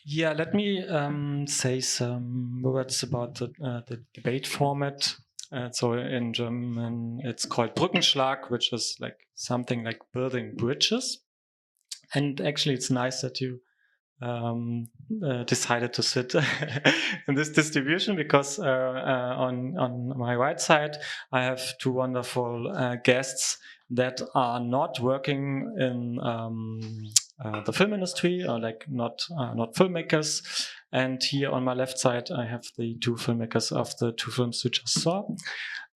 Yeah, let me say some words about the debate format. So in German, it's called Brückenschlag, which is like something like building bridges. And actually, it's nice that you decided to sit in this distribution, because on my right side, I have two wonderful guests that are not working in the film industry, or like not filmmakers. And here on my left side, I have the two filmmakers of the two films you just saw.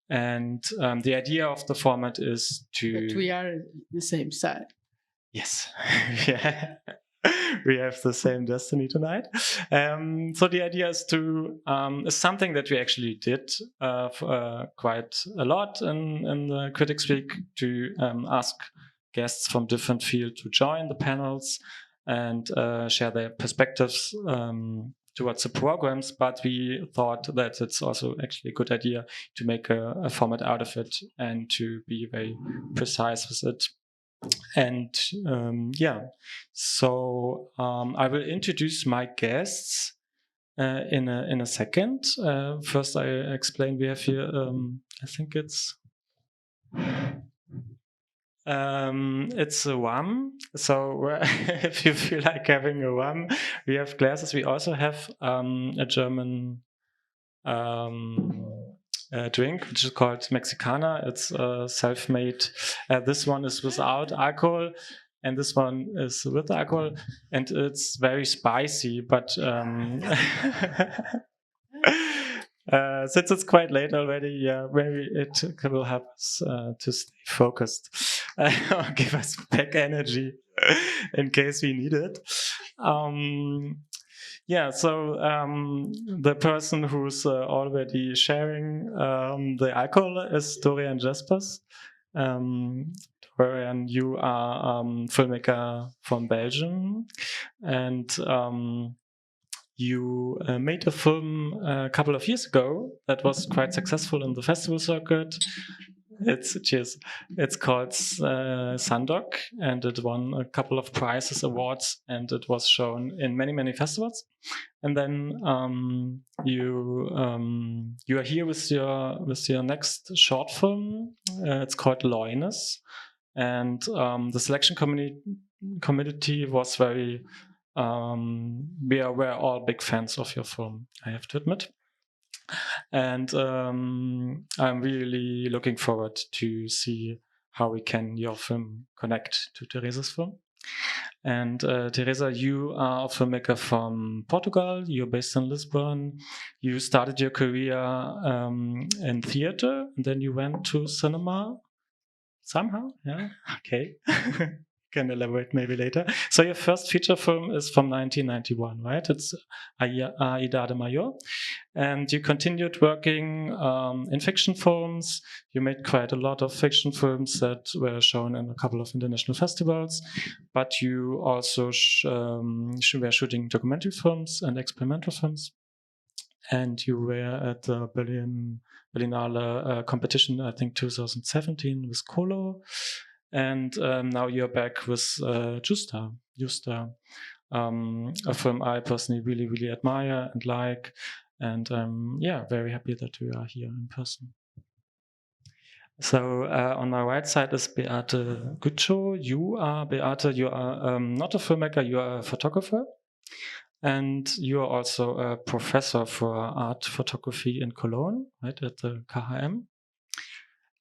And the idea of the format is to... But we are the same side. Yes. Yeah. We have the same destiny tonight. So the idea is to is something that we actually did quite a lot in the Critics Week, to ask guests from different fields to join the panels and share their perspectives towards the programs. But we thought that it's also actually a good idea to make a format out of it and to be very precise with it. And yeah, so I will introduce my guests in a second. First, I explain we have here. I think it's a rum. So if you feel like having a rum, we have glasses. We also have a German drink, which is called Mexicana. It's self-made. This one is without alcohol, and this one is with alcohol, and it's very spicy. But since it's quite late already, yeah, maybe it will help us to stay focused, or give us back energy in case we need it. Yeah, so the person who's already sharing the alcohol is Dorian Jespers. Dorian, you are filmmaker from Belgium, and you made a film a couple of years ago that was quite successful in the festival circuit. It's called Sandok, and it won a couple of prizes, awards, and it was shown in many festivals. And then you are here with your next short film. It's called LOYNES, and the selection committee was very... we're all big fans of your film, I have to admit. And I'm really looking forward to see how your film connect to Teresa's film. And Teresa, you are a filmmaker from Portugal. You're based in Lisbon. You started your career in theater, and then you went to cinema somehow. Yeah, okay. Can elaborate maybe later. So your first feature film is from 1991, right? It's A Idade Maior. And you continued working in fiction films. You made quite a lot of fiction films that were shown in a couple of international festivals. But you also were shooting documentary films and experimental films. And you were at the Berlinale competition, I think 2017, with Colo. And now you're back with JUSTA, a film I personally really admire and like. And yeah, very happy that we are here in person. So on my right side is Beate Guccio. You are, Beate, you are not a filmmaker, you are a photographer. And you are also a professor for art photography in Cologne, right, at the KHM.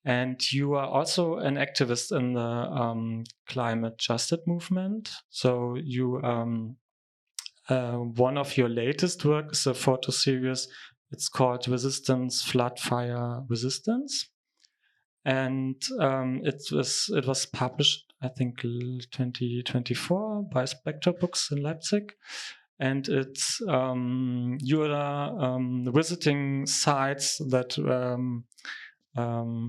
And you are also an activist in the climate justice movement. So you, one of your latest work is a photo series. It's called Resistance, Flood, Fire, Resistance. And it was published, I think, 2024 by Spectre Books in Leipzig. And it's you are visiting sites that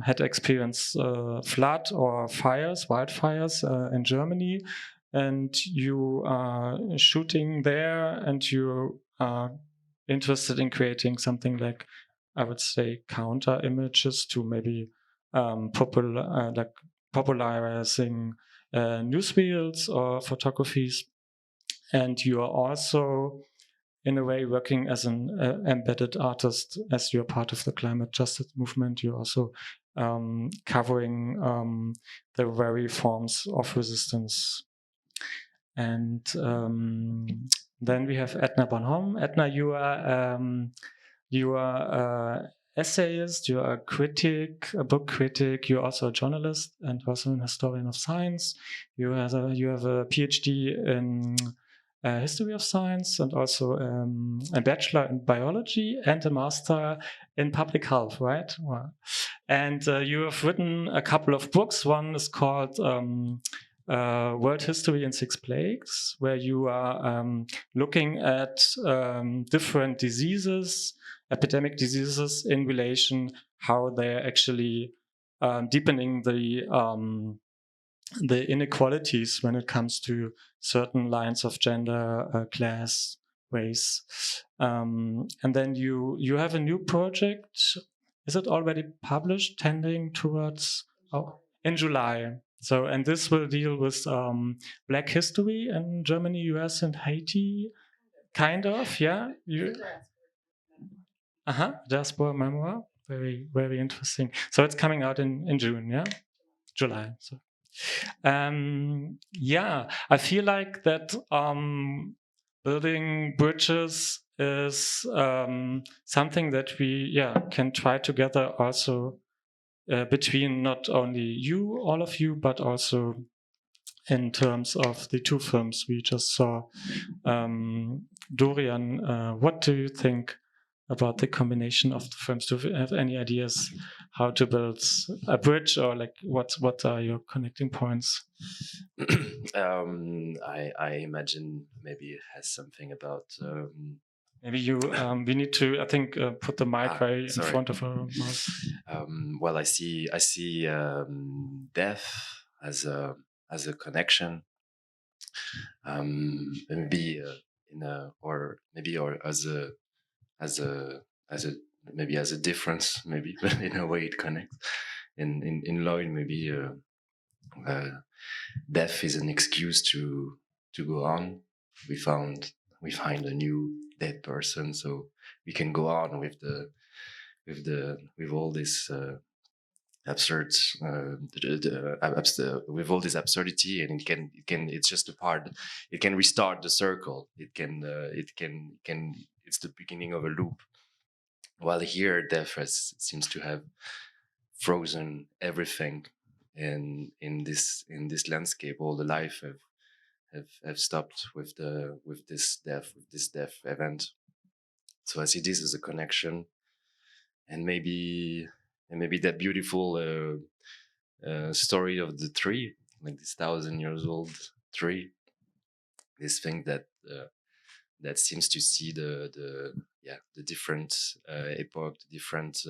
had experienced flood or wildfires in Germany, and you are shooting there, and you are interested in creating something like, I would say, counter images to maybe popularizing newsreels or photographies. And you are also in a way working as an embedded artist. As you're part of the climate justice movement, you're also covering the very forms of resistance. And then we have Edna Bonhomme. Edna, you are essayist, you are a critic, a book critic, you're also a journalist and also an historian of science. You have a PhD in history of science and also a bachelor in biology and a master in public health, right? Wow. And you have written a couple of books. One is called World History in 6 Plagues, where you are looking at different diseases, epidemic diseases, in relation how they're actually deepening the inequalities when it comes to certain lines of gender, class, race. And then you have a new project. Is it already published, tending towards in July? So, and this will deal with Black history in Germany, US, and Haiti, kind of, yeah. Diaspora memoir, very, very interesting. So it's coming out in June, yeah, July. So, yeah, I feel like that building bridges is something that we, can try together also. Between not only you, all of you, but also in terms of the 2 films we just saw. Dorian, what do you think about the combination of the films? Do you have any ideas how to build a bridge, or like what are your connecting points? I imagine maybe it has something about. Maybe you. We need to, I think, put the mic right in front of our mouth. Well, I see death as a connection. Maybe maybe as a difference, maybe, but in a way it connects. In LOYNES, maybe death is an excuse to go on. We find a new dead person, so we can go on with all this absurd with all this absurdity, and it's just a part. It can restart the circle. It can it's the beginning of a loop. While here, death seems to have frozen everything in this landscape. All the life have stopped with this death event. So I see this as a connection, and maybe that beautiful story of the tree, like this 1,000 years old tree. This thing that seems to see the different epoch, the different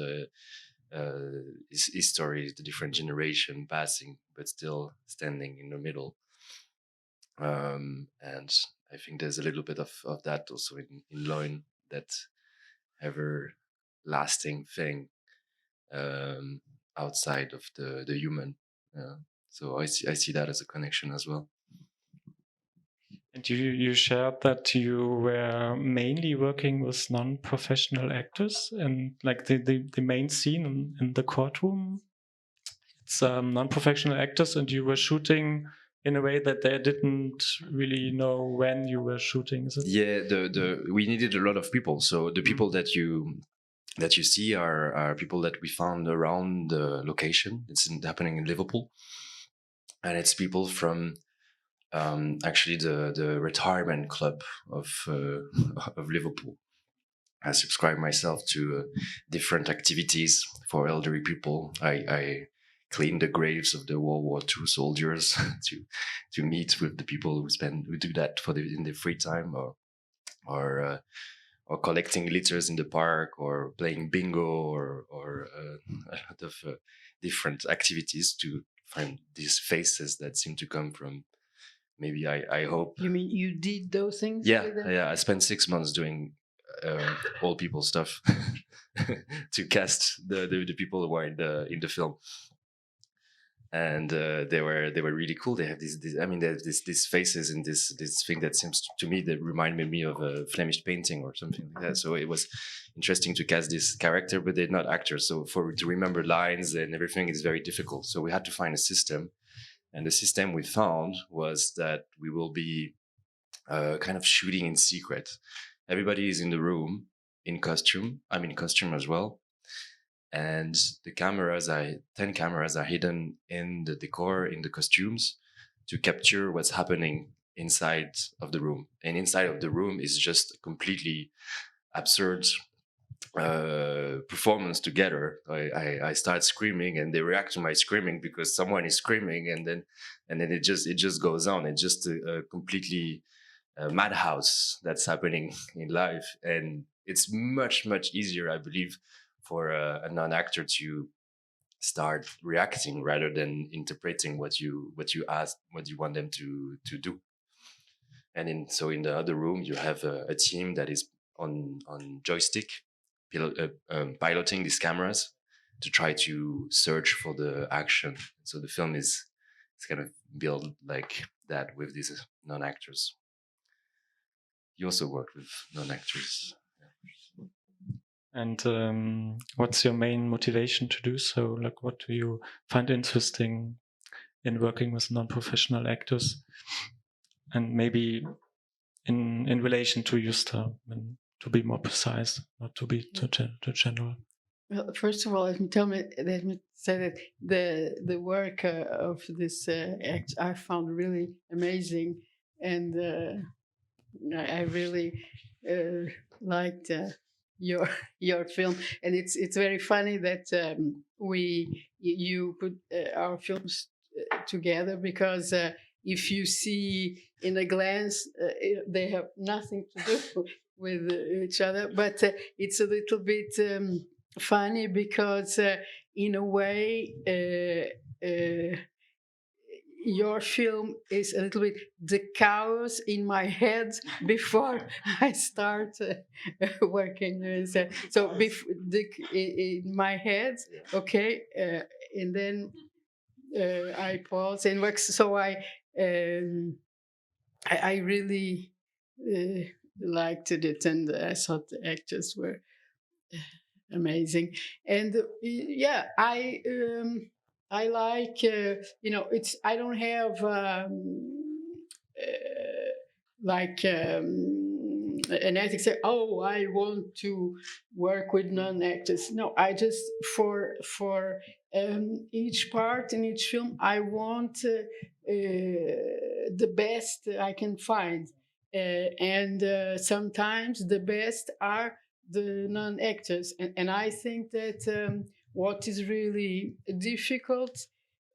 history, the different generation passing, but still standing in the middle. And I think there's a little bit of that also in LOYNES, that everlasting thing outside of the human. So I see that as a connection as well. And you shared that you were mainly working with non-professional actors, and like the main scene in the courtroom, it's non-professional actors, and you were shooting in a way that they didn't really know when you were shooting. Is it? Yeah, we needed a lot of people. So the people that you see are people that we found around the location. It's happening in Liverpool, and it's people from actually the retirement club of Liverpool. I subscribe myself to different activities for elderly people. I clean the graves of the World War II soldiers to meet with the people who do that in their free time, or collecting litters in the park, or playing bingo, or a lot of different activities to find these faces that seem to come from. Maybe I hope. You mean you did those things? Yeah. I spent 6 months doing old people stuff to cast the people who are in the film. and they were really cool. They have they have these faces and this thing that seems to me that reminded me of a Flemish painting or something like that. So it was interesting to cast this character, but they're not actors. So to remember lines and everything is very difficult. So we had to find a system, and the system we found was that we will be kind of shooting in secret. Everybody is in the room in costume. I'm in costume as well. And the 10 cameras are hidden in the decor, in the costumes, to capture what's happening inside of the room. And inside of the room is just a completely absurd performance together. I start screaming and they react to my screaming because someone is screaming, and then it just goes on. It's just a completely madhouse that's happening in life, and it's much easier, I believe, for a non-actor to start reacting rather than interpreting what you want them to do. And in the other room, you have a team that is on joystick piloting these cameras to try to search for the action. So the film is kind of built like that with these non-actors. You also work with non-actors. And what's your main motivation to do so? Like, what do you find interesting in working with non-professional actors? And maybe in relation to JUSTA, to be more precise, not to be too general. Well, first of all, let me say that the work of this act I found really amazing, and I really liked your film. And it's very funny that you put our films together, because if you see in a glance, they have nothing to do with each other. But it's a little bit funny because, in a way, your film is a little bit the chaos in my head before I start working. So in my head, okay, and then I pause and work. So I really liked it, and I thought the actors were amazing. And yeah, I like it's I don't have like an ethic say, oh, I want to work with non-actors. No, I just for each part in each film I want the best I can find, and sometimes the best are the non-actors, and I think that what is really difficult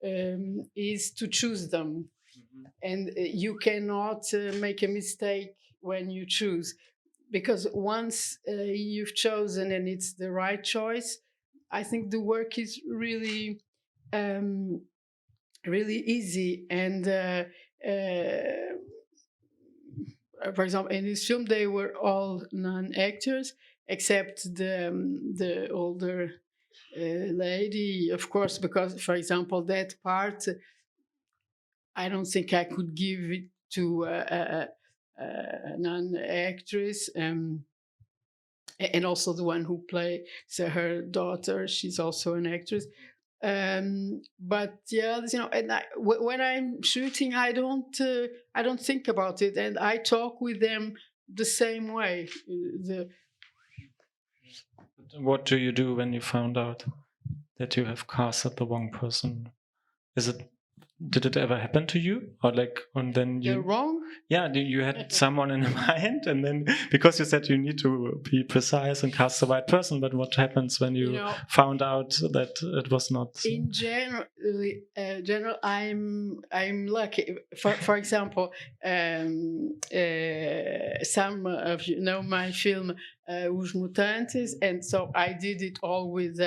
is to choose them. Mm-hmm. And you cannot make a mistake when you choose, because once you've chosen and it's the right choice, I think the work is really really easy. And for example, in this film they were all non-actors except the older lady, of course, because, for example, that part I don't think I could give it to a non-actress, and also the one who plays her daughter, she's also an actress. But yeah, and when I'm shooting, I don't think about it, and I talk with them the same way. What do you do when you found out that you have casted the wrong person? Did it ever happen to you, or then You're wrong? Yeah, you had someone in mind, and then because you said you need to be precise and cast the right person, but what happens when you found out that it was not? In general, I'm lucky. For example, some of you know my film Os Mutantes, and so I did it all with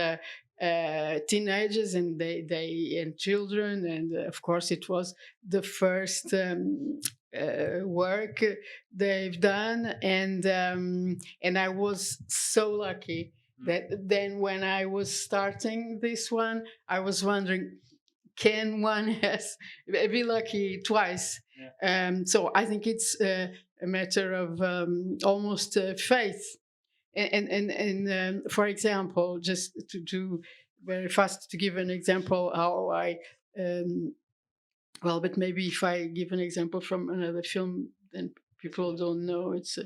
teenagers and and children, and of course it was the first work they've done, and I was so lucky that then when I was starting this one, I was wondering, can one has be lucky twice? Yeah. So I think it's a matter of almost faith. And for example, just to very fast to give an example how I well, but maybe if I give an example from another film, then people don't know it's.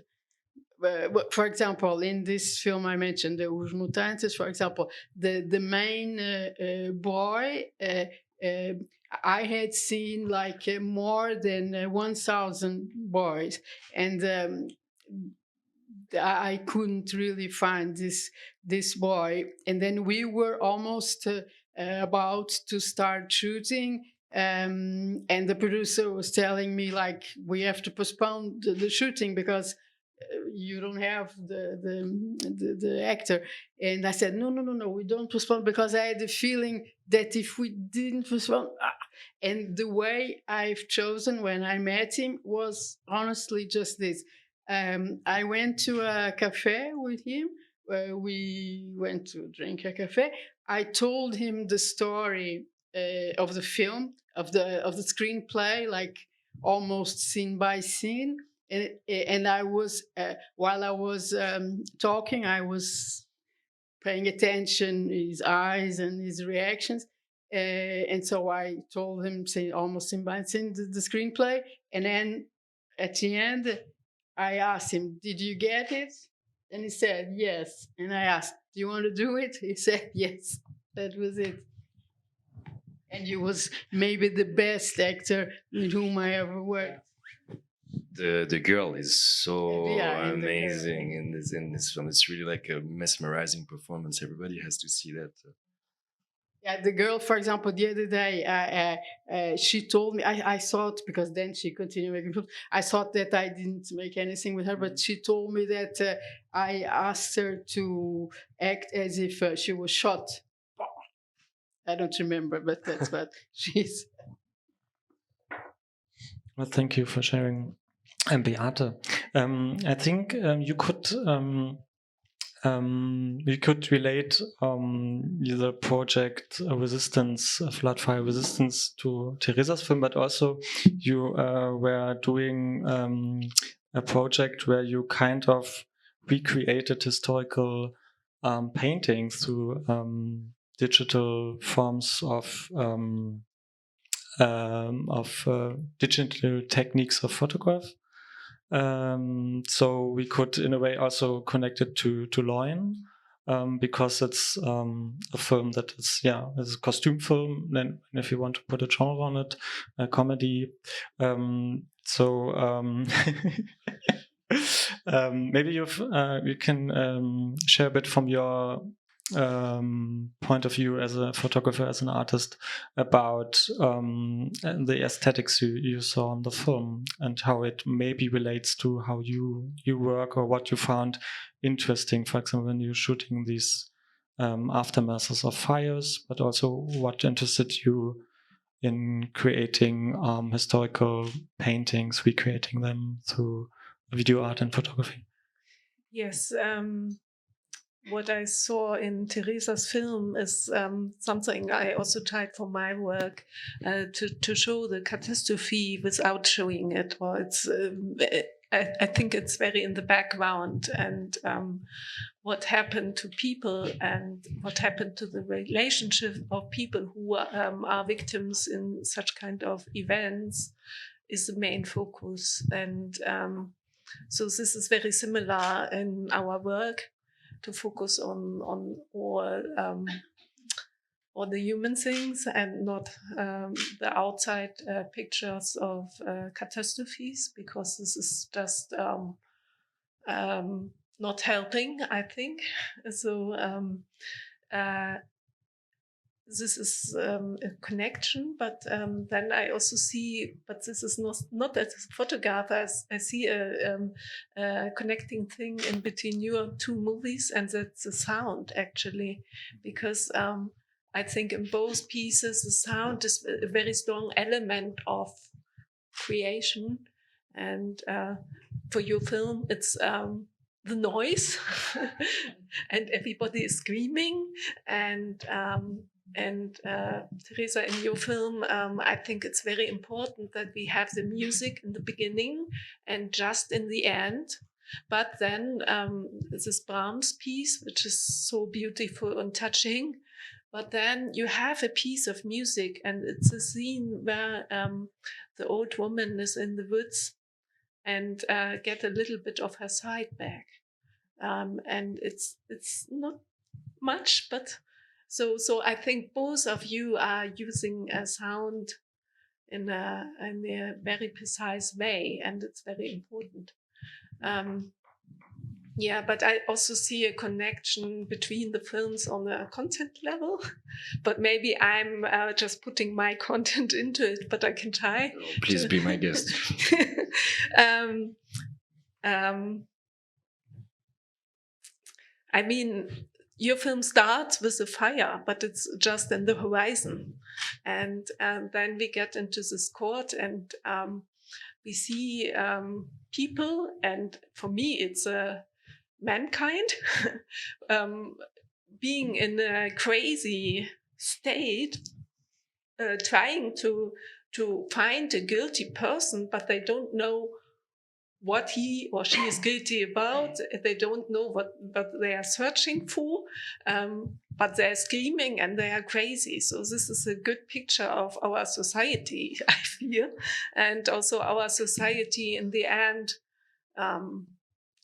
For example, in this film I mentioned, the Os Mutantes, for example, the main boy, I had seen like more than 1,000 boys, and I couldn't really find this boy. And then we were almost about to start shooting, and the producer was telling me like we have to postpone the shooting because you don't have the actor. And I said, no, we don't postpone, because I had the feeling that if we didn't postpone, and the way I've chosen when I met him was honestly just this. I went to a cafe with him. We went to drink a cafe. I told him the story of the film, of the screenplay, like almost scene by scene. And I was, while I was talking, I was paying attention, his eyes and his reactions. And so I told him, say, almost in by scene, the screenplay. And then at the end, I asked him, did you get it? And he said, yes. And I asked, do you want to do it? He said, yes. That was it. And he was maybe the best actor with whom I ever worked. The girl is so Yeah, amazing in this film. It's really like a mesmerizing performance. Everybody has to see that. Yeah, the girl, for example, the other day, she told me, I thought, because then she continued making films, I thought that I didn't make anything with her, but she told me that I asked her to act as if she was shot. I don't remember, but that's what she said. Well, thank you for sharing. And Beate, I think you could we could relate the project Resistance, Floodfire Resistance, to Teresa's film, but also you were doing a project where you kind of recreated historical paintings through digital forms of digital techniques of photograph. So we could, in a way, also connect it to LOYNES, because it's a film that is, it's a costume film. Then, if you want to put a genre on it, a comedy. Maybe you can share a bit from your point of view as a photographer, as an artist, about the aesthetics you saw in the film and how it maybe relates to how you work, or what you found interesting, for example, when you're shooting these aftermaths of fires, but also what interested you in creating historical paintings, recreating them through video art and photography. Yes, what I saw in Teresa's film is something I also tried for my work, to show the catastrophe without showing it. Well, it's I think it's very in the background, and what happened to people and what happened to the relationship of people who are victims in such kind of events is the main focus. And so this is very similar in our work, to focus on all the human things and not the outside pictures of catastrophes, because this is just not helping, I think. So this is a connection, but then I also see, but this is not as a photographer, I see a connecting thing in between your two movies, and that's the sound, actually, because I think in both pieces the sound is a very strong element of creation, and for your film it's the noise and everybody is screaming, and And Teresa, in your film, I think it's very important that we have the music in the beginning and just in the end. But then this Brahms piece, which is so beautiful and touching. But then you have a piece of music, and it's a scene where the old woman is in the woods and get a little bit of her sight back. And it's not much, but so I think both of you are using a sound in a very precise way, and it's very important. Yeah, but I also see a connection between the films on a content level, but maybe I'm just putting my content into it, but I can try. Oh, please be my guest. I mean, your film starts with a fire, but it's just in the horizon. And then we get into this court, and we see people, and for me, it's mankind being in a crazy state, trying to find a guilty person, but they don't know what he or she is guilty about. They don't know what they are searching for, but they're screaming and they are crazy. So this is a good picture of our society, I feel, and also our society in the end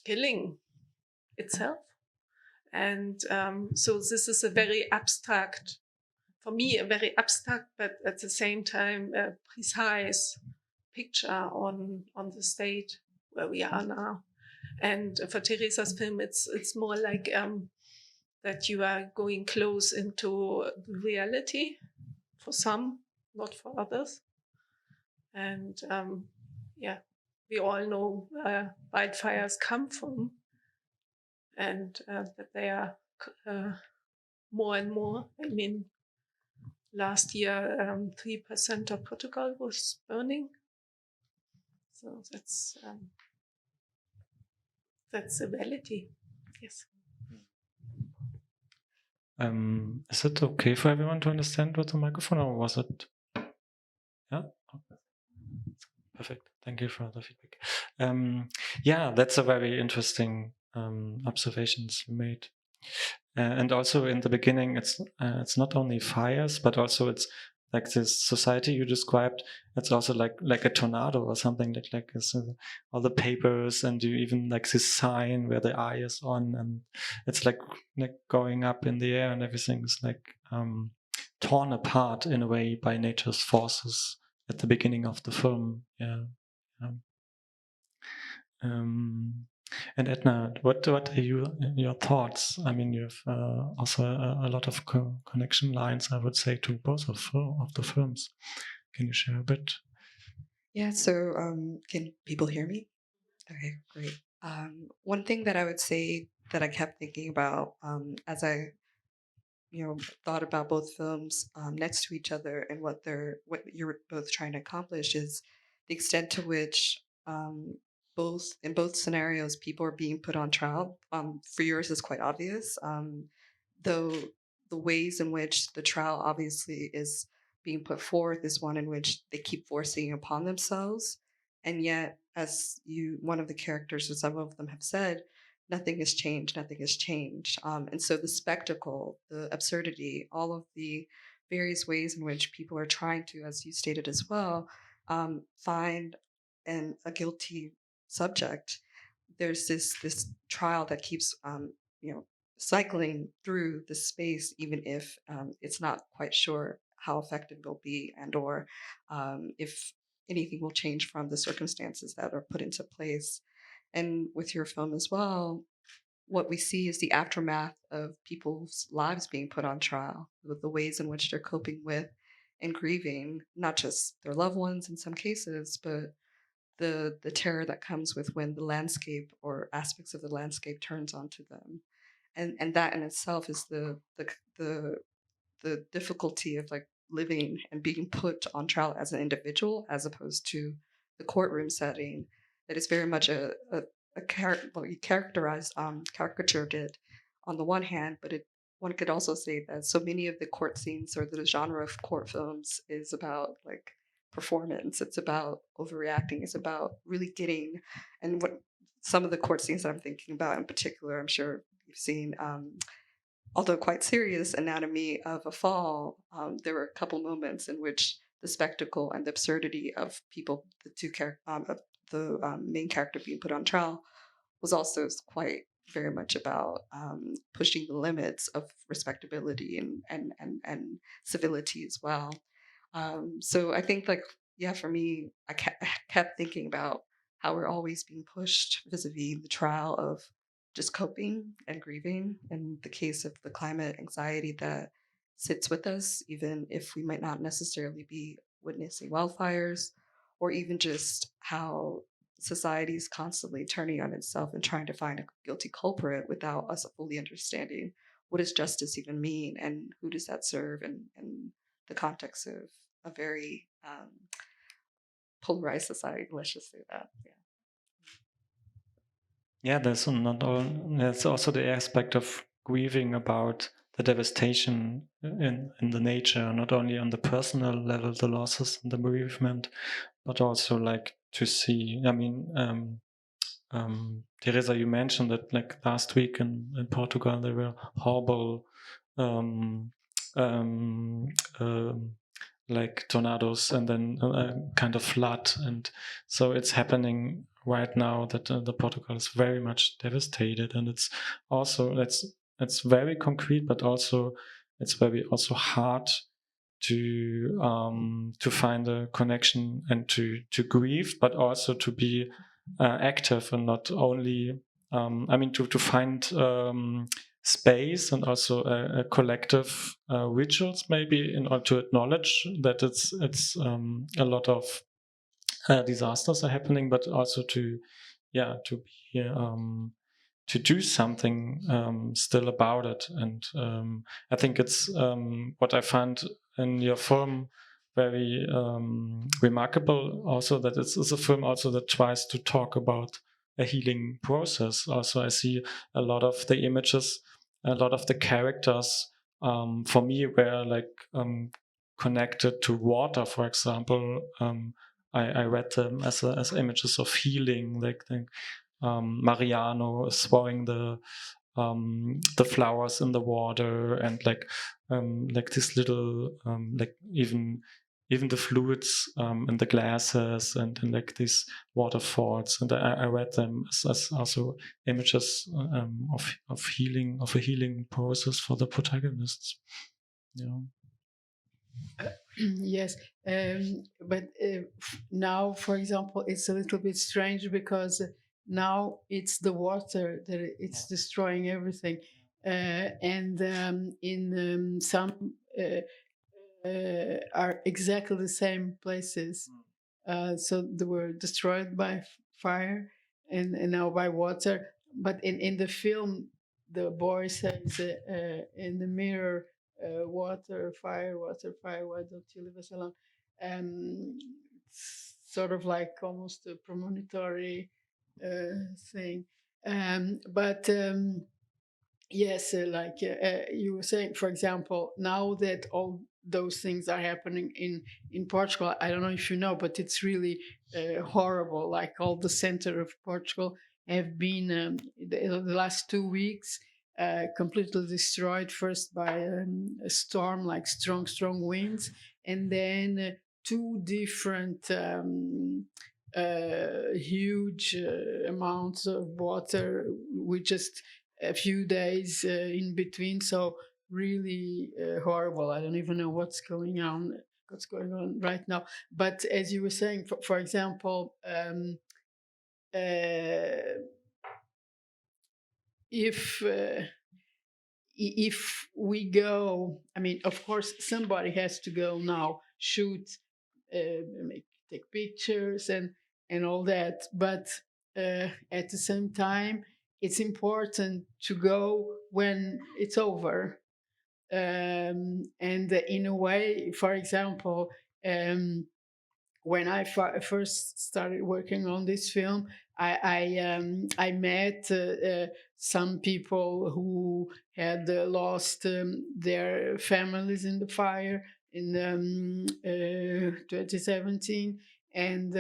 killing itself. And so this is a very abstract, for me, a very abstract, but at the same time, a precise picture on the state where we are now. And for Teresa's film, it's more like that you are going close into reality for some, not for others. And yeah, we all know where wildfires come from, and that they are more and more. I mean, last year, 3% of Portugal was burning. So that's the reality. Yes. Is it okay for everyone to understand with the microphone, or was it? Yeah. Perfect. Thank you for the feedback. Yeah, that's a very interesting observations you made. And also in the beginning, it's not only fires, but also it's like this society you described. It's also like a tornado or something like this, all the papers, and you even like this sign where the eye is on, and it's like going up in the air, and everything is like torn apart in a way by nature's forces at the beginning of the film. Yeah. And Edna, what are your thoughts? I mean, you have also a lot of connection lines, I would say, to both of the films. Can you share a bit? Yeah, so can people hear me? Okay, great. One thing that I would say that I kept thinking about as I thought about both films next to each other and what you're both trying to accomplish is the extent to which in both scenarios people are being put on trial. For yours is quite obvious, though the ways in which the trial obviously is being put forth is one in which they keep forcing upon themselves, and yet, as one of the characters or several of them have said, nothing has changed, nothing has changed. And so the spectacle, the absurdity, all of the various ways in which people are trying to, as you stated as well, find a guilty subject. There's this trial that keeps, cycling through the space, even if it's not quite sure how effective it'll be, and or if anything will change from the circumstances that are put into place. And with your film as well, what we see is the aftermath of people's lives being put on trial, with the ways in which they're coping with and grieving, not just their loved ones in some cases, but the terror that comes with when the landscape or aspects of the landscape turns onto them. And that in itself is the difficulty of like living and being put on trial as an individual, as opposed to the courtroom setting. That is very much you characterized, caricatured it on the one hand, but it one could also say that so many of the court scenes or the genre of court films is about like performance. It's about overreacting. It's about really getting, and what some of the court scenes that I'm thinking about in particular, I'm sure you've seen, although quite serious, Anatomy of a Fall. There were a couple moments in which the spectacle and the absurdity of people, the two of the main character being put on trial, was also quite very much about pushing the limits of respectability and civility as well. So I think, like, yeah, for me, I kept thinking about how we're always being pushed vis-a-vis the trial of just coping and grieving, in the case of the climate anxiety that sits with us, even if we might not necessarily be witnessing wildfires, or even just how society is constantly turning on itself and trying to find a guilty culprit without us fully understanding what does justice even mean and who does that serve in the context of a very polarized society. Let's just say that. Yeah. Yeah, there's also the aspect of grieving about the devastation in the nature, not only on the personal level, the losses and the bereavement, but also like to see. I mean, Teresa, you mentioned that like last week in Portugal there were horrible um, um, like tornadoes and then kind of flood, and so it's happening right now that the Portugal is very much devastated, and it's also it's very concrete, but also it's very also hard to find a connection and to grieve, but also to be active and not only I mean to find space and also a collective rituals maybe in order to acknowledge that it's a lot of disasters are happening, but also to be to do something still about it. And I think it's what I find in your film very remarkable also, that it's a film also that tries to talk about a healing process. Also, I see a lot of the images, a lot of the characters for me were like connected to water, for example. I read them as images of healing, like Mariano is throwing the flowers in the water, and like this little like even the fluids in the glasses, and like these waterfalls, and I read them as also images of healing, of a healing process for the protagonists. Yeah. Yes, but now, for example, it's a little bit strange because now it's the water that it's destroying everything, and in some are exactly the same places. So they were destroyed by fire and now by water. But in the film, the boy says in the mirror, water, fire, why don't you leave us alone? It's sort of like almost a premonitory thing. But yes, you were saying, for example, now that all those things are happening in Portugal, I don't know if you know, but it's really horrible. Like all the center of Portugal have been the last 2 weeks completely destroyed. First by a storm, like strong winds, and then two different huge amounts of water. We just a few days in between, so really horrible. I don't even know what's going on right now. But as you were saying, for example, if we go, I mean, of course, somebody has to go now, shoot, take pictures and all that. But at the same time, it's important to go when it's over. And in a way, for example, when I first started working on this film, I met some people who had lost their families in the fire in 2017, and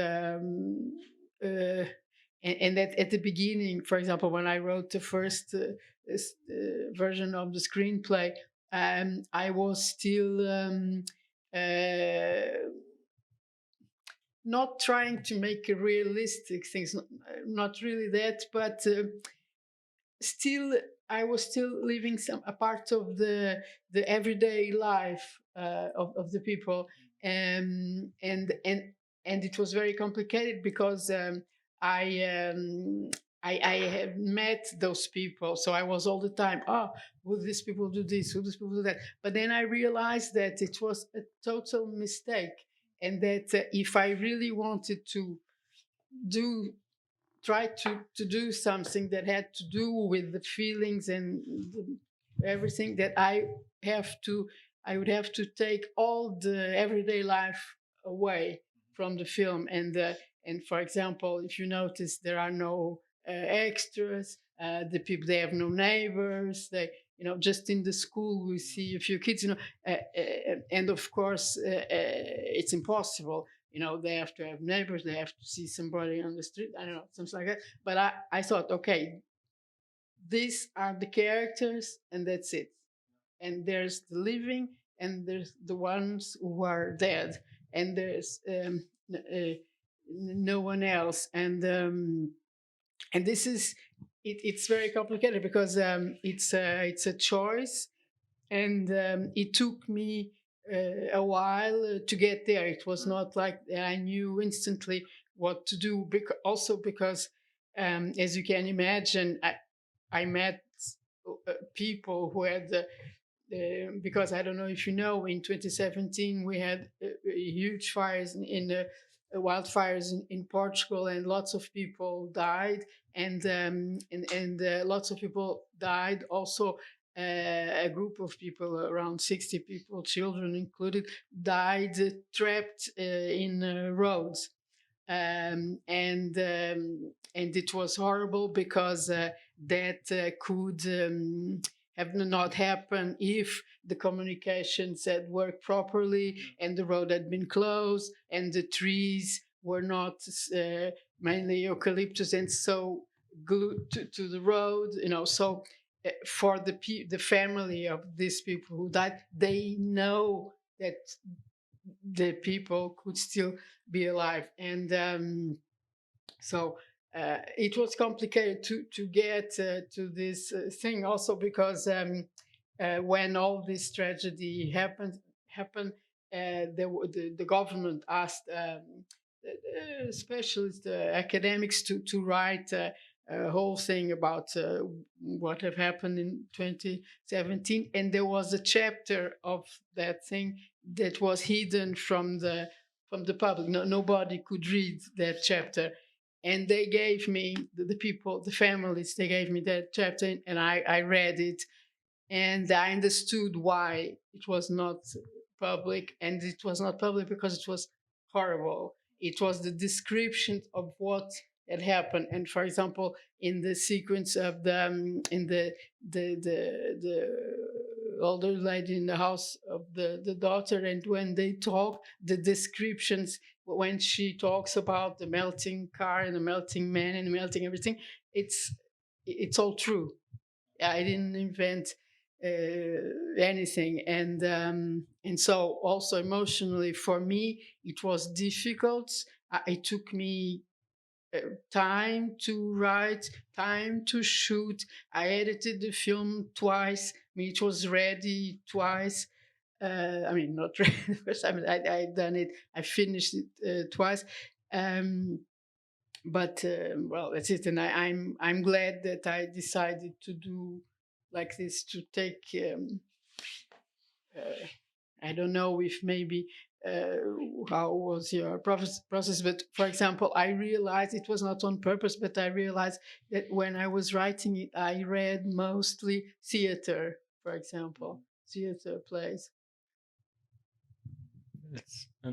at the beginning, for example, when I wrote the first version of the screenplay, I was still not trying to make a realistic things, not really that, but still I was still living a part of the everyday life of the people, and it was very complicated because I have met those people, so I was all the time, would these people do this? Would these people do that? But then I realized that it was a total mistake, and that if I really wanted to try to do something that had to do with the feelings and everything, that I would have to take all the everyday life away from the film. And for example, if you notice, there are no extras. The people, they have no neighbors. They, just in the school we see a few kids. And of course it's impossible. They have to have neighbors. They have to see somebody on the street. I don't know, something like that. But I thought, okay, these are the characters, and that's it. And there's the living, and there's the ones who are dead, and there's no one else. And this is it's very complicated because it's a choice, and it took me a while to get there. It was not like I knew instantly what to do. Also because, as you can imagine, I met people who had because I don't know if you know, in 2017 we had huge fires in wildfires in Portugal, and lots of people died, and lots of people died also. A group of people, around 60 people, children included, died trapped in roads, and it was horrible because that could have not happened if the communications had worked properly, and the road had been closed, and the trees were not mainly eucalyptus, and so glued to the road. So for the family of these people who died, they know that the people could still be alive. And so it was complicated to get to this thing, also because when all this tragedy happened, the government asked specialists, academics, to write a whole thing about what have happened in 2017, and there was a chapter of that thing that was hidden from the public. Nobody could read that chapter, and they gave me the people, the families. They gave me that chapter, and I read it, and I understood why it was not public. And it was not public because it was horrible. It was the description of what had happened. And for example, in the sequence of the older lady in the house of the daughter, and when they talk, the descriptions, when she talks about the melting car and the melting man and the melting everything, it's all true. I didn't invent anything. And so also emotionally for me it was difficult. It took me time to write, time to shoot. I edited the film twice. I mean, it was ready twice. I mean, not ready the first time. I done it. I finished it twice. But well, that's it. And I'm glad that I decided to do like this, to take. I don't know if maybe how was your process, but for example, I realized it was not on purpose, but I realized that when I was writing it, I read mostly theater, for example, theater plays.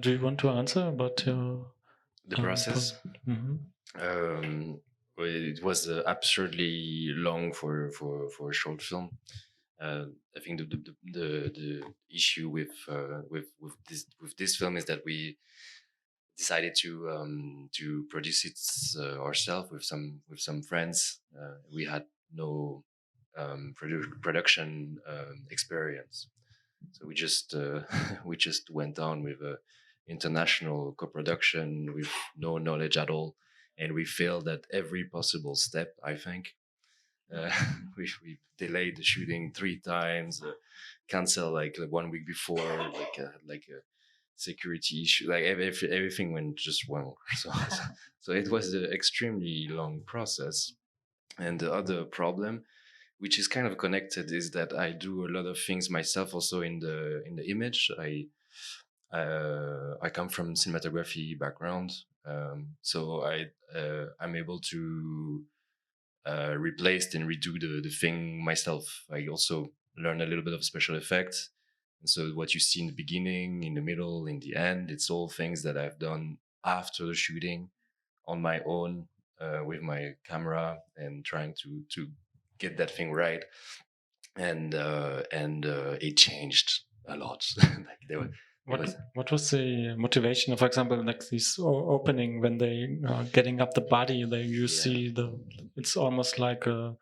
Do you want to answer about your The process? Well, it was absurdly long for a short film. I think the issue with this film is that we decided to produce it ourselves with some friends. We had no production experience, so we just we just went on with a international co-production with no knowledge at all, and we failed at every possible step, I think. We delayed the shooting 3 times, cancelled like 1 week before, like a security issue, like everything went just wrong. So it was an extremely long process. And the other problem, which is kind of connected, is that I do a lot of things myself also in the image. I come from cinematography background, so I'm able to replace and redo the thing myself. I also learn a little bit of special effects, and so what you see in the beginning, in the middle, in the end, it's all things that I've done after the shooting on my own, with my camera, and trying to get that thing right. And it changed a lot. Like there were, what was the motivation? For example, like this opening when they are getting up the body, you see it's almost like a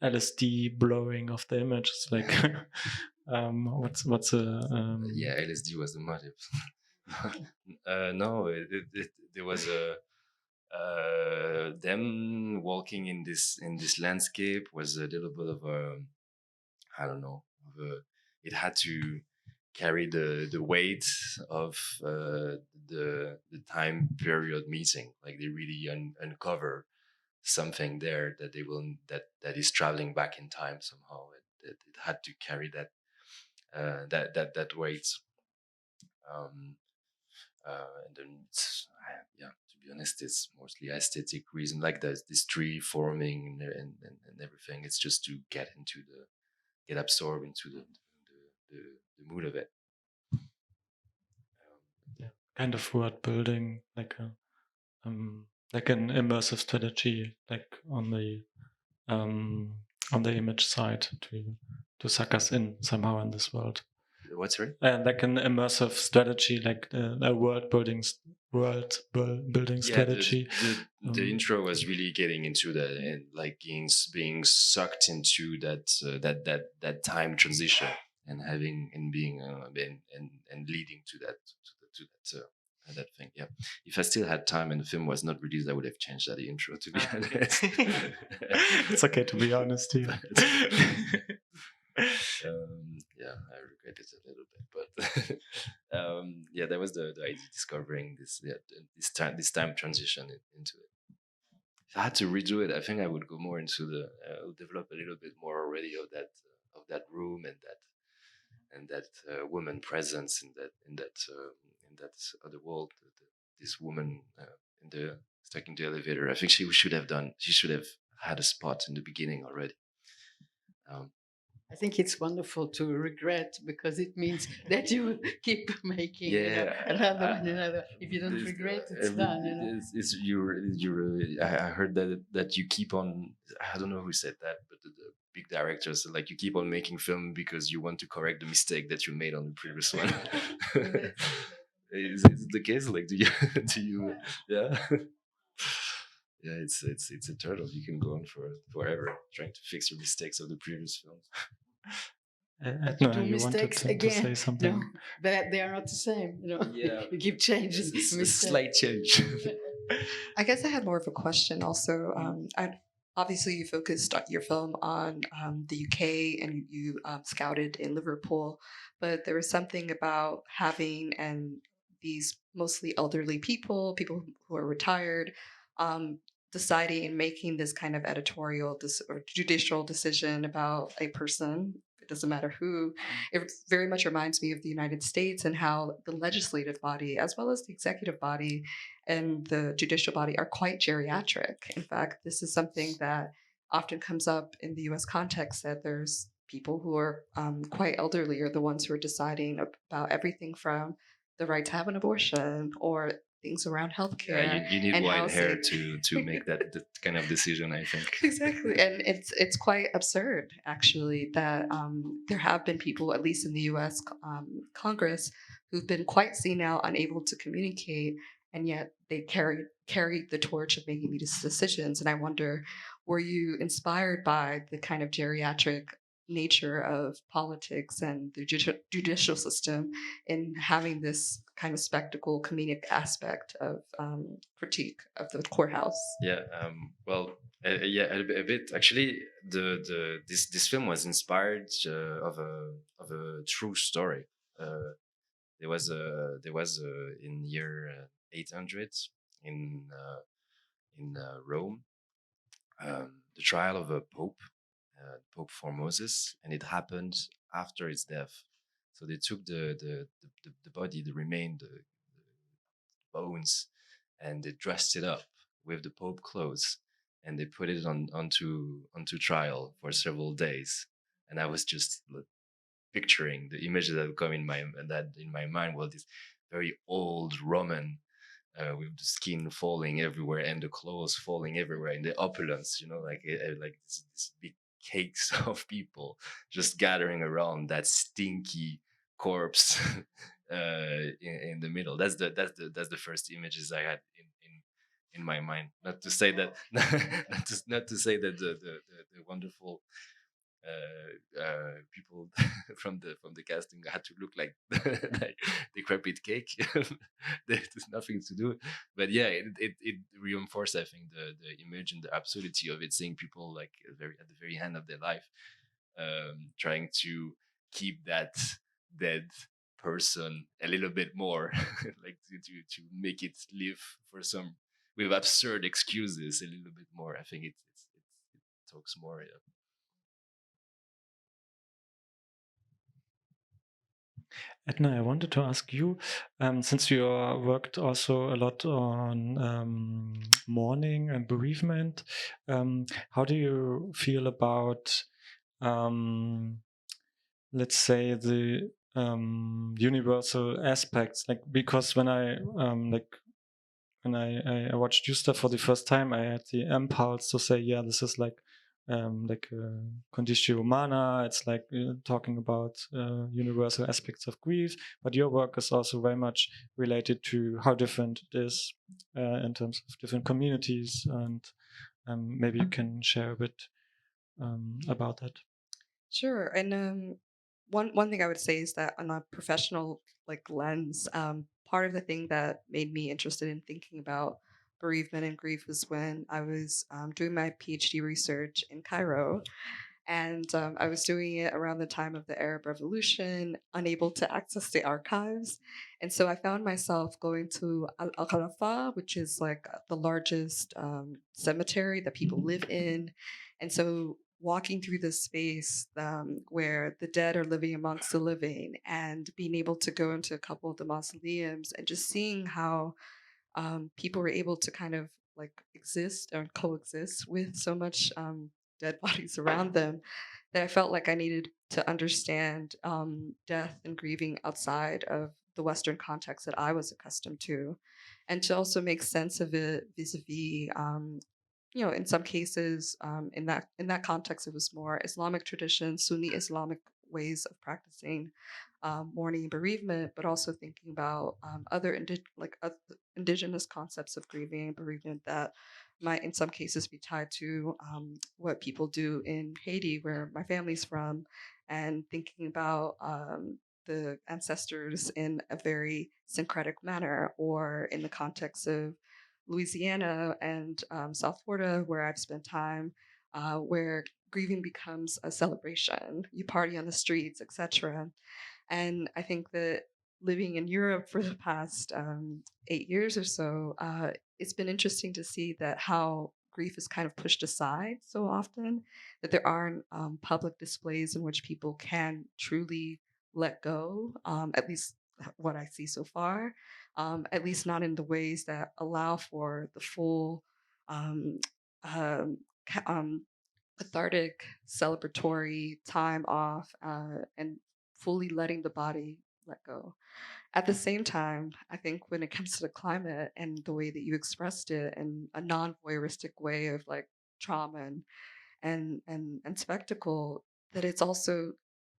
LSD blowing of the image. It's like what's a yeah, LSD was the motive. No, there was them walking in this landscape was a little bit of a, I don't know, it had to carry the weight of the time period meeting. Like they really uncover something there that that is traveling back in time somehow. It had to carry that that weight. And then yeah, to be honest, it's mostly aesthetic reason, like this tree forming and everything. It's just to get absorbed into the mood of it. Kind of word building, like an immersive strategy, like on the image side to suck us in somehow in this world. What's right? Like an immersive strategy, like a world building strategy. The intro was really getting into that, and like being sucked into that time transition, and having and being and leading to that thing. Yeah, if I still had time and the film was not released, I would have changed that intro, to be honest. It's okay to be honest here. Yeah, I regret it a little bit, but yeah, that was the idea, discovering this time transition into it. If I had to redo it, I think I would go more into develop a little bit more already of that room and that woman presence in that other world. This woman stuck in the elevator. I think she should have had a spot in the beginning already. I think it's wonderful to regret, because it means that you keep making another one, another. If you don't regret, it's done. I heard that you keep on. I don't know who said that, but the big directors, like, you keep on making film because you want to correct the mistake that you made on the previous one. Is it the case? Like, do you? Yeah. Yeah, it's a turtle. You can go on forever trying to fix your mistakes of the previous films. No, do you mistakes wanted to say something. No, they are not the same. Yeah, you keep changing. It's a slight change. I guess I had more of a question also. Obviously, you focused your film on the UK, and you scouted in Liverpool, but there was something about having these mostly elderly people who are retired, deciding and making this kind of editorial or judicial decision about a person. It doesn't matter who. It very much reminds me of the United States, and how the legislative body, as well as the executive body and the judicial body, are quite geriatric. In fact, this is something that often comes up in the US context, that there's people who are quite elderly are the ones who are deciding about everything from the right to have an abortion or things around healthcare. Yeah, you need and white hair housing. to make that kind of decision, I think. Exactly, and it's quite absurd actually that there have been people, at least in the U.S. Congress, who've been quite senile, unable to communicate, and yet they carried the torch of making these decisions. And I wonder, were you inspired by the kind of geriatric nature of politics and the judicial system in having this kind of spectacle, comedic aspect of critique of the courthouse? Yeah, well, yeah, a bit. Actually, this film was inspired of a true story. There was in year 800 in Rome, the trial of a pope, Pope Formosus, and it happened after his death. So they took the body, the remain, the bones, and they dressed it up with the Pope clothes, and they put it onto trial for several days. And I was just picturing the images that come in my mind was this very old Roman with the skin falling everywhere and the clothes falling everywhere in the opulence, like this big cakes of people just gathering around that stinky corpse in the middle. That's the first images I had in my mind. Not to say that not to say that the wonderful people from the casting had to look like like decrepit cake. There's nothing to do, but yeah, it reinforced, I think, the image and the absurdity of it, seeing people like at the very end of their life, trying to keep that dead person a little bit more, like to make it live for some with absurd excuses a little bit more. I think it talks more. Edna, I wanted to ask you, since you worked also a lot on mourning and bereavement, how do you feel about, let's say, the universal aspects? Like, because when I watched JUSTA for the first time, I had the impulse to say, yeah, this is like conditio humana. It's like talking about universal aspects of grief. But your work is also very much related to how different it is in terms of different communities. And maybe you can share a bit about that. Sure. And one thing I would say is that on a professional lens, part of the thing that made me interested in thinking about bereavement and grief was when I was doing my PhD research in Cairo. And I was doing it around the time of the Arab Revolution, unable to access the archives. And so I found myself going to Al Khalifa, which is like the largest cemetery that people live in. And so walking through this space where the dead are living amongst the living, and being able to go into a couple of the mausoleums and just seeing how people were able to kind of exist or coexist with so much dead bodies around them, that I felt like I needed to understand death and grieving outside of the Western context that I was accustomed to, and to also make sense of it vis-a-vis, in some cases, in that context, it was more Islamic tradition, Sunni Islamic ways of practicing mourning and bereavement, but also thinking about other indigenous concepts of grieving and bereavement that might, in some cases, be tied to what people do in Haiti, where my family's from, and thinking about the ancestors in a very syncretic manner, or in the context of Louisiana and South Florida, where I've spent time, where grieving becomes a celebration. You party on the streets, etc. And I think that living in Europe for the past 8 years or so, it's been interesting to see that how grief is kind of pushed aside so often, that there aren't public displays in which people can truly let go, at least what I see so far, at least not in the ways that allow for the full um, um, cathartic, celebratory time off, and fully letting the body let go. At the same time, I think when it comes to the climate and the way that you expressed it in a non-voyeuristic way of like trauma and spectacle, that it's also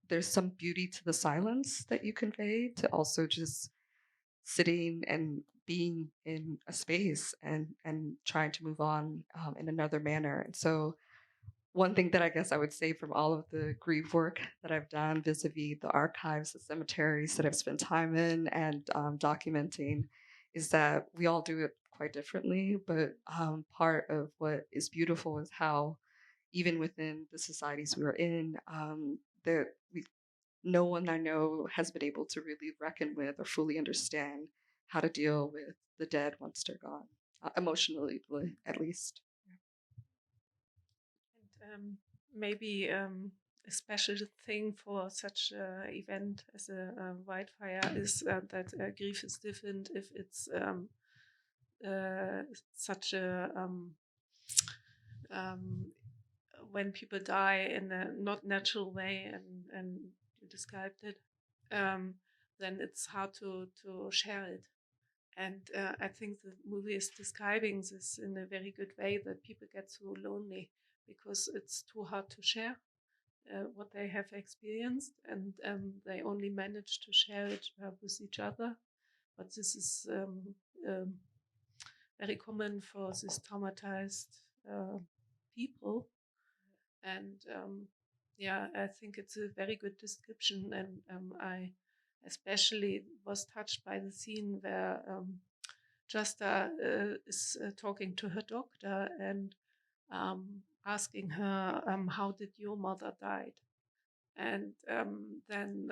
there's some beauty to the silence that you convey, to also just sitting and being in a space and trying to move on in another manner. And so one thing that I guess I would say from all of the grief work that I've done vis-a-vis the archives, the cemeteries that I've spent time in and documenting, is that we all do it quite differently. But part of what is beautiful is how even within the societies we are in, that no one I know has been able to really reckon with or fully understand how to deal with the dead once they're gone, emotionally at least. And maybe a special thing for such an event as a wildfire is that grief is different if it's such a when people die in a not natural way, and you described it, then it's hard to share it. And I think the movie is describing this in a very good way, that people get so lonely because it's too hard to share what they have experienced, and they only manage to share it with each other. But this is very common for these traumatized people. And yeah, I think it's a very good description. And I especially was touched by the scene where JUSTA is talking to her doctor and asking her, how did your mother died? And then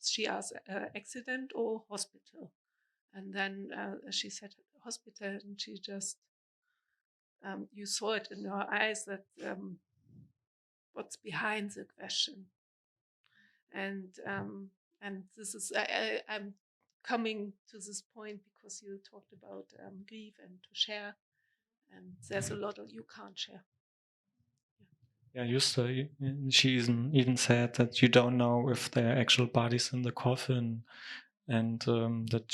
she asked, accident or hospital? And then she said hospital, and she just, you saw it in her eyes that what's behind the question. And this is, I'm coming to this point because you talked about grief and to share, and there's a lot of you can't share. Yeah, Justa, she even said that you don't know if there are actual bodies in the coffin, and that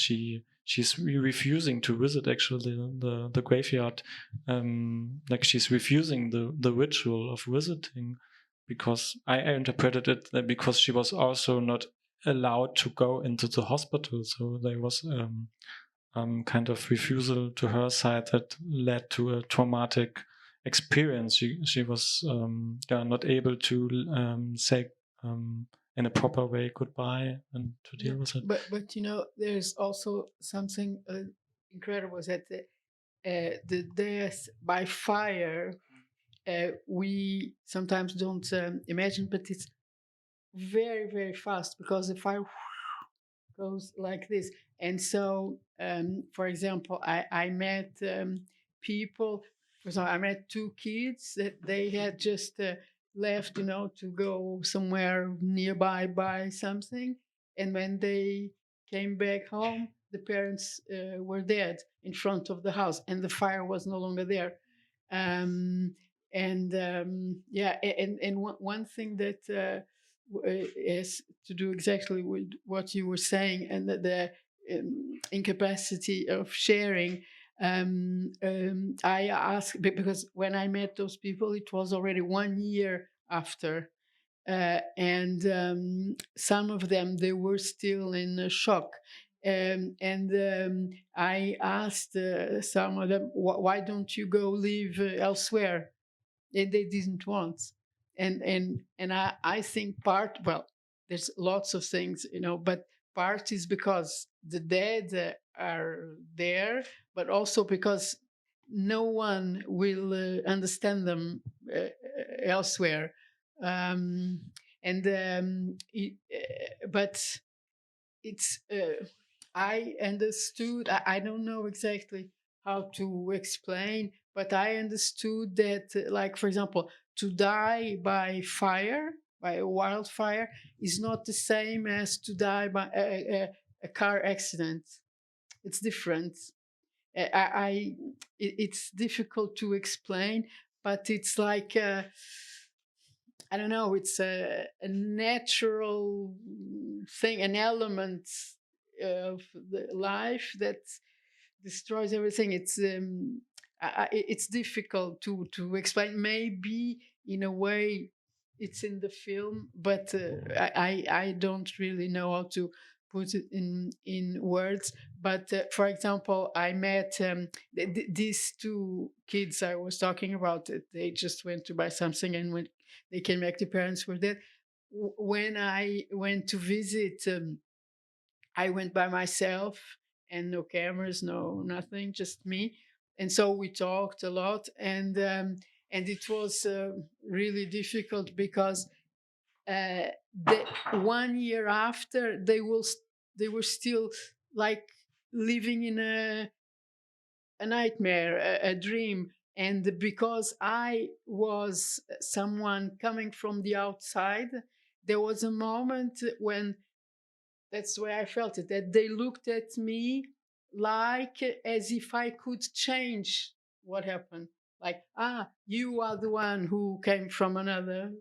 she's refusing to visit actually the graveyard, like she's refusing the ritual of visiting, because I interpreted it that because she was also not allowed to go into the hospital, so there was kind of refusal to her side that led to a traumatic experience. She was not able to say in a proper way goodbye and to deal with it. But you know, there's also something incredible, is that the death by fire, we sometimes don't imagine, but it's very, very fast because the fire goes like this. And so, for example, I met people. For example, I met two kids that they had just left, you know, to go somewhere nearby, buy something. And when they came back home, the parents were dead in front of the house, and the fire was no longer there. Yeah, and one thing that is to do exactly with what you were saying, and the incapacity of sharing. I asked, because when I met those people, it was already 1 year after. And some of them, they were still in shock. I asked some of them, why don't you go live elsewhere? And they didn't want. And I think part, well, there's lots of things, you know, but part is because the dead are there, but also because no one will understand them elsewhere. But it's I understood. I don't know exactly how to explain, but I understood that, like, for example, to die by fire, by a wildfire, is not the same as to die by a car accident. It's different. It's difficult to explain, but it's like I don't know. It's a natural thing, an element of the life that destroys everything. It's difficult to explain. Maybe in a way it's in the film, but I don't really know how to put it in words. But for example, I met these two kids I was talking about. They just went to buy something, and when they came back, the parents were dead. When I went to visit, I went by myself, and no cameras, no nothing, just me. And so we talked a lot, and it was really difficult because the 1 year after they were still like living in a nightmare, a dream. And because I was someone coming from the outside, there was a moment when, that's the way I felt it, that they looked at me like as if I could change what happened. Like, you are the one who came from another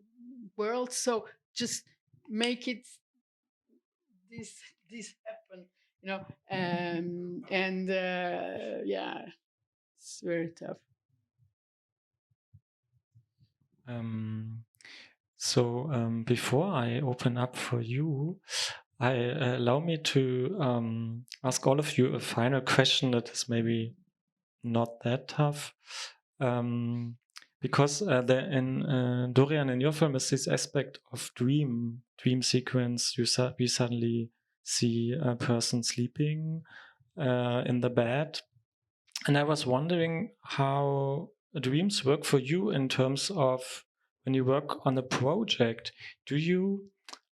world, so just make it this happen, you know. Yeah, it's very tough. Before I open up for you, allow me to ask all of you a final question that is maybe not that tough. Because in Dorian, in your film, is this aspect of dream sequence. We suddenly see a person sleeping in the bed. And I was wondering how dreams work for you in terms of when you work on a project. Do you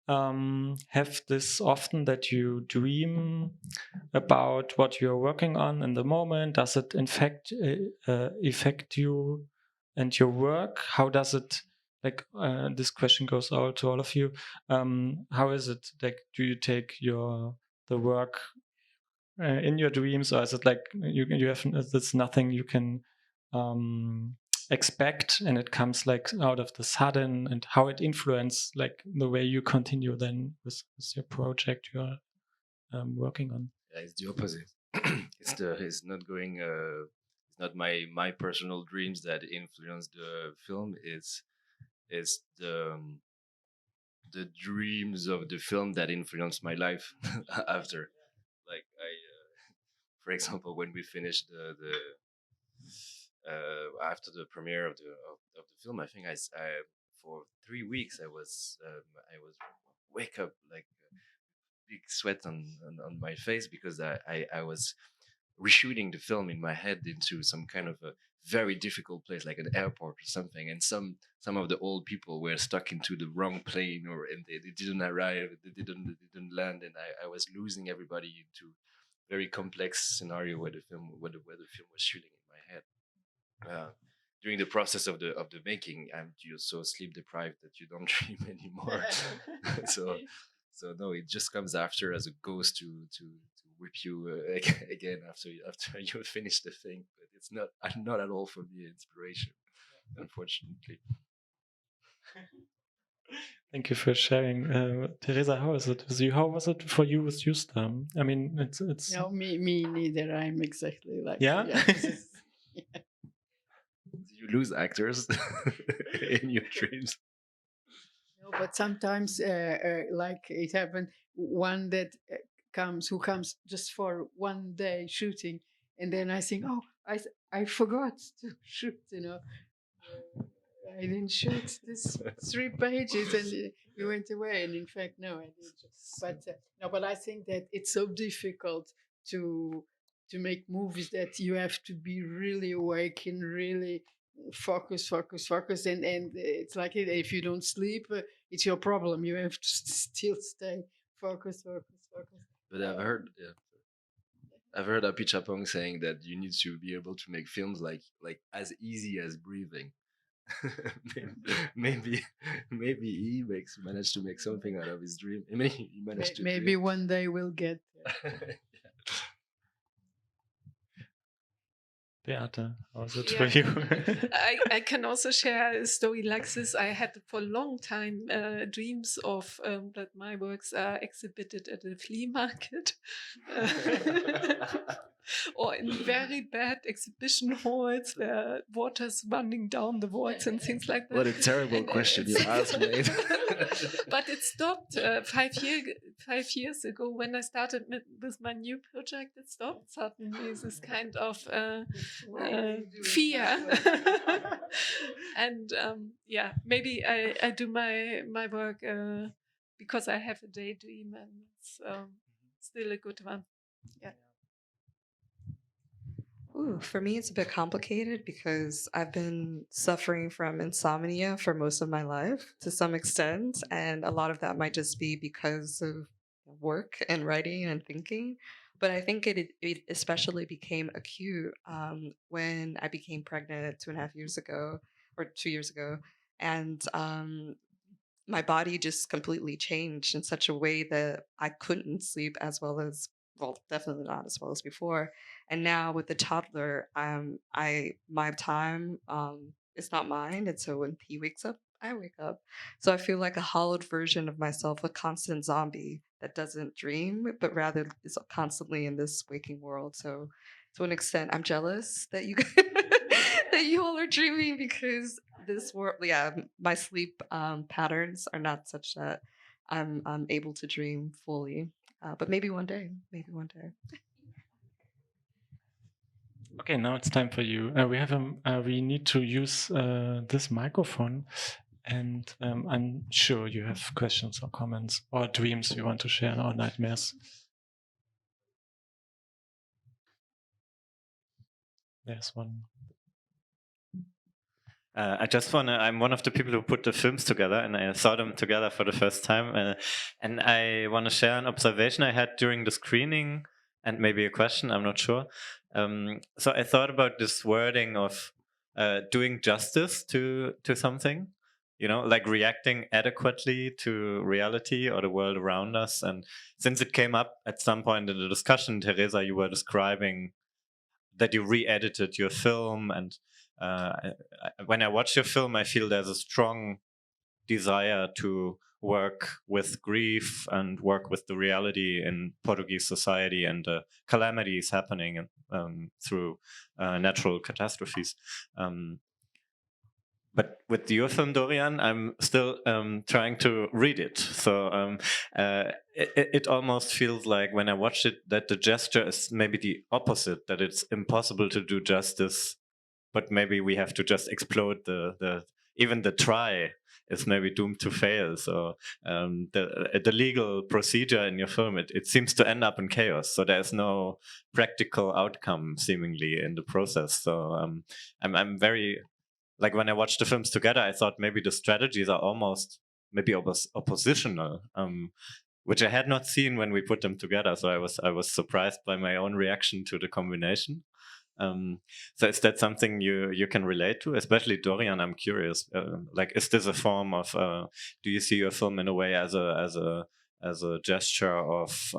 have this often that you dream about what you're working on in the moment? Does it in fact affect you and your work? How does it, like, this question goes out to all of you. How is it, like, do you take the work in your dreams, or is it like you have, it's nothing you can expect and it comes like out of the sudden, and how it influences like the way you continue then with your project you're working on? Yeah, it's the opposite. It's not going. It's not my personal dreams that influence the film. It's the dreams of the film that influence my life after. Like for example, when we finished the after the premiere of the film, I think I for 3 weeks I was wake up like big sweat on my face because I was reshooting the film in my head into some kind of a very difficult place, like an airport or something, and some of the old people were stuck into the wrong plane, and they didn't arrive, they didn't land, and I was losing everybody into very complex scenario where the film was shooting in my head. During the process of the making, I'm just so sleep deprived that you don't dream anymore. so no, it just comes after as a ghost to whip you again after you finish the thing. But it's not at all for me inspiration, unfortunately. Thank you for sharing. Teresa, how is it with you? How was it for you with JUSTA? I mean, it's No, me neither. I'm exactly like, yeah. Yeah. You lose actors in your dreams. No, but sometimes, like it happened, one that who comes just for 1 day shooting, and then I think, oh, I forgot to shoot, I didn't shoot this 3 pages, and he went away. And in fact, no, I didn't. But no, but I think that it's so difficult to make movies that you have to be really awake and really focus, and it's like if you don't sleep, it's your problem. You have to still stay focused. But I've heard Apichapong saying that you need to be able to make films like as easy as breathing. maybe he managed to make something out of his dream. He managed to maybe one day we'll get there. Beate, how was it Yeah. for you? I can also share a story like this. I had for a long time dreams of that my works are exhibited at a flea market or in very bad exhibition halls where water's running down the walls and things like that. What a terrible And question you it's- asked, mate. But it stopped 5 years ago when I started with my new project. It stopped suddenly. This kind of fear, and yeah, maybe I do my work because I have a daydream, and it's still a good one. Yeah. Ooh, for me, it's a bit complicated because I've been suffering from insomnia for most of my life to some extent. And a lot of that might just be because of work and writing and thinking. But I think it especially became acute when I became pregnant 2.5 years ago or 2 years ago. And my body just completely changed in such a way that I couldn't sleep as well as, well, definitely not as well as before. And now with the toddler, my time is not mine, and so when he wakes up, I wake up. So I feel like a hollowed version of myself, a constant zombie that doesn't dream, but rather is constantly in this waking world. So to an extent, I'm jealous that you that you all are dreaming because this world, yeah, my sleep patterns are not such that I'm able to dream fully. But maybe one day, maybe one day. Okay, now it's time for you. We need to use this microphone, and I'm sure you have questions or comments or dreams you want to share or nightmares. There's one. I'm one of the people who put the films together, and I saw them together for the first time. And I want to share an observation I had during the screening, and maybe a question, I'm not sure. So I thought about this wording of doing justice to something, like reacting adequately to reality or the world around us. And since it came up at some point in the discussion, Teresa, you were describing that you re-edited your film, and when I watch your film, I feel there's a strong desire to work with grief and work with the reality in Portuguese society and the calamities happening through natural catastrophes. But with your film, Dorian, I'm still trying to read it. So it almost feels like when I watch it that the gesture is maybe the opposite, that it's impossible to do justice, but maybe we have to just explode even the try is maybe doomed to fail. So the legal procedure in your film, it seems to end up in chaos. So there's no practical outcome seemingly in the process. So I'm very, like when I watched the films together, I thought maybe the strategies are almost maybe oppositional, which I had not seen when we put them together. So I was surprised by my own reaction to the combination. So is that something you can relate to, especially Dorian? I'm curious. Like, is this a form of? Do you see your film in a way as a gesture of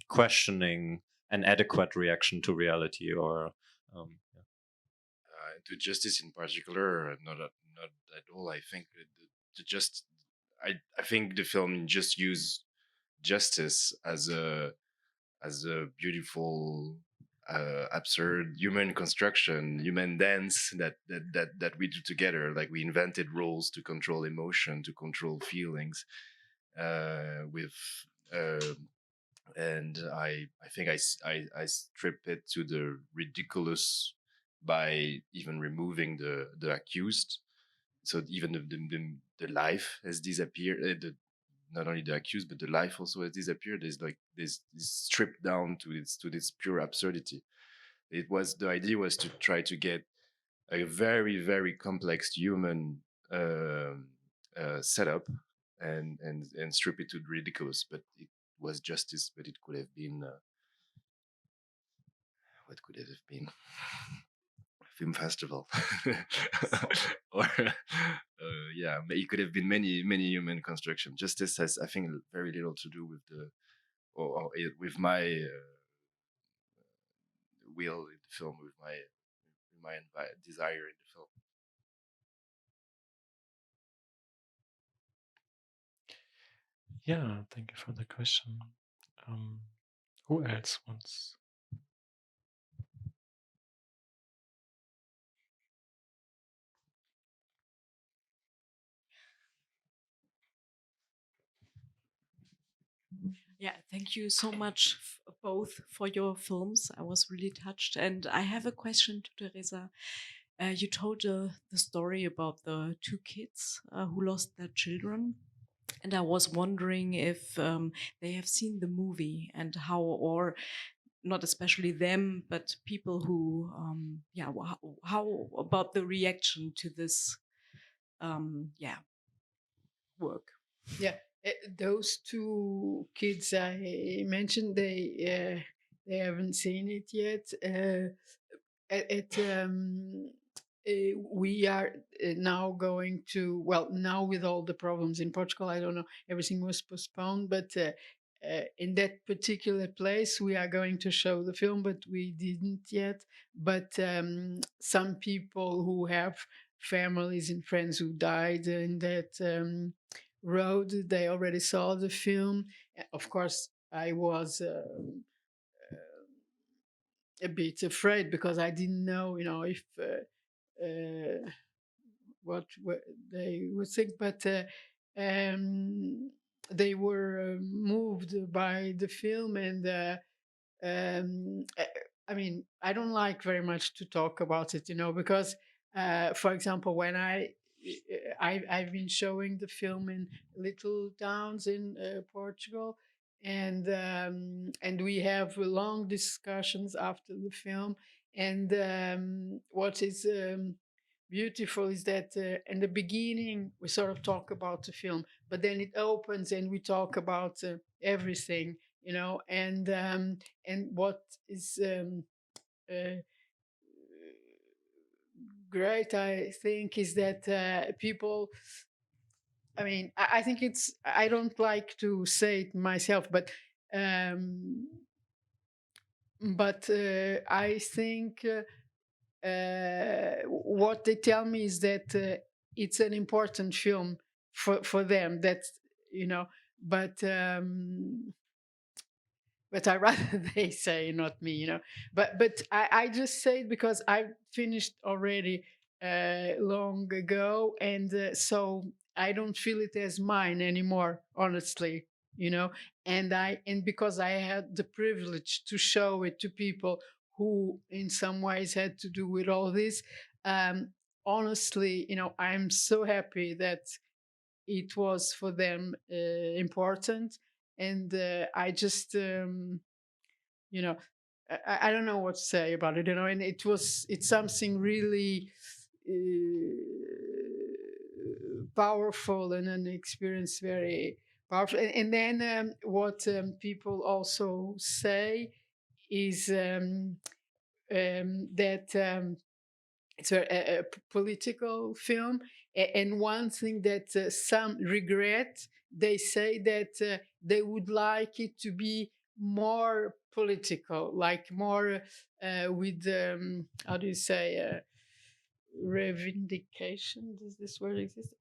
questioning an adequate reaction to reality, or? To justice in particular, not at all. I think I think the film just used justice as a beautiful, absurd human construction, human dance that we do together. Like we invented rules to control emotion, to control feelings, and I think I strip it to the ridiculous by even removing the accused. So even the life has disappeared. Not only the accused, but the life also has disappeared. There's like this stripped down to this pure absurdity. The idea was to try to get a very, very complex human setup and strip it to ridiculous. But it was justice, but it could have been what could it have been? Film festival, or yeah, it could have been many human construction. Justice has, I think, very little to do with with my will in the film, with my my desire in the film. Yeah, thank you for the question. Who else wants? Yeah, thank you so much both for your films. I was really touched. And I have a question to Teresa. You told the story about the two kids who lost their children. And I was wondering if they have seen the movie and how, or not especially them, but people who, how about the reaction to this, work? Yeah, those two kids I mentioned, they haven't seen it yet. We are now going to, well, now with all the problems in Portugal, I don't know, everything was postponed, but in that particular place, we are going to show the film, but we didn't yet. But some people who have families and friends who died in that road, they already saw the film. Of course, I was a bit afraid because I didn't know, if what they would think, but they were moved by the film, and I mean, I don't like very much to talk about it, because, for example, when I've been showing the film in little towns in Portugal, and we have long discussions after the film. And what is beautiful is that in the beginning we sort of talk about the film, but then it opens and we talk about everything, and what is great, I think, is that people, I mean, I think I don't like to say it myself, but I think what they tell me is that it's an important film for them. That's, but I rather they say, not me, But I just say it because I finished already long ago, and so I don't feel it as mine anymore, honestly, and because I had the privilege to show it to people who, in some ways, had to do with all this. Honestly, I'm so happy that it was for them important, and I just I don't know what to say about it, and it's something really powerful, and an experience very powerful. And then what people also say is that it's a political film, and one thing that some regret, they say that they would like it to be more political, like more with how do you say, revindication, does this word exist,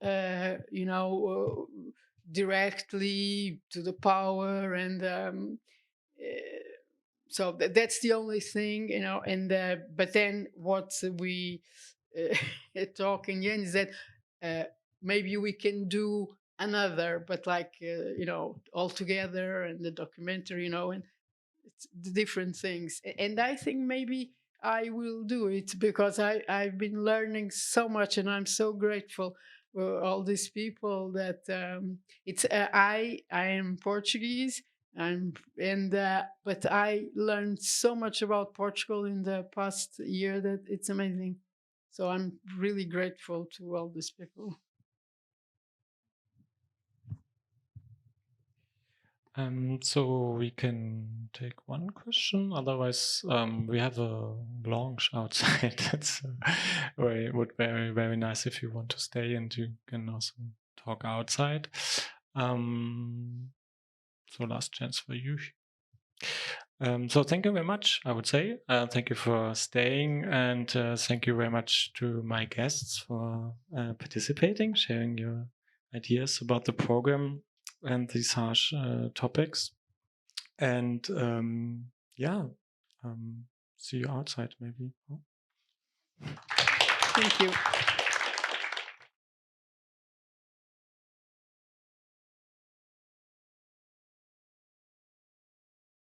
directly to the power, and so that's the only thing, and but then what we talk in the end is that maybe we can do another, but like all together, and the documentary, and it's the different things. And I think maybe I will do it, because I've been learning so much, and I'm so grateful for all these people that it's I am Portuguese, but I learned so much about Portugal in the past year that it's amazing. So I'm really grateful to all these people. So we can take one question. Otherwise, we have a lounge outside. It's would very, very nice if you want to stay, and you can also talk outside. So last chance for you. So thank you very much, I would say. Thank you for staying, and thank you very much to my guests for participating, sharing your ideas about the program and these harsh topics. And see you outside maybe. Thank you.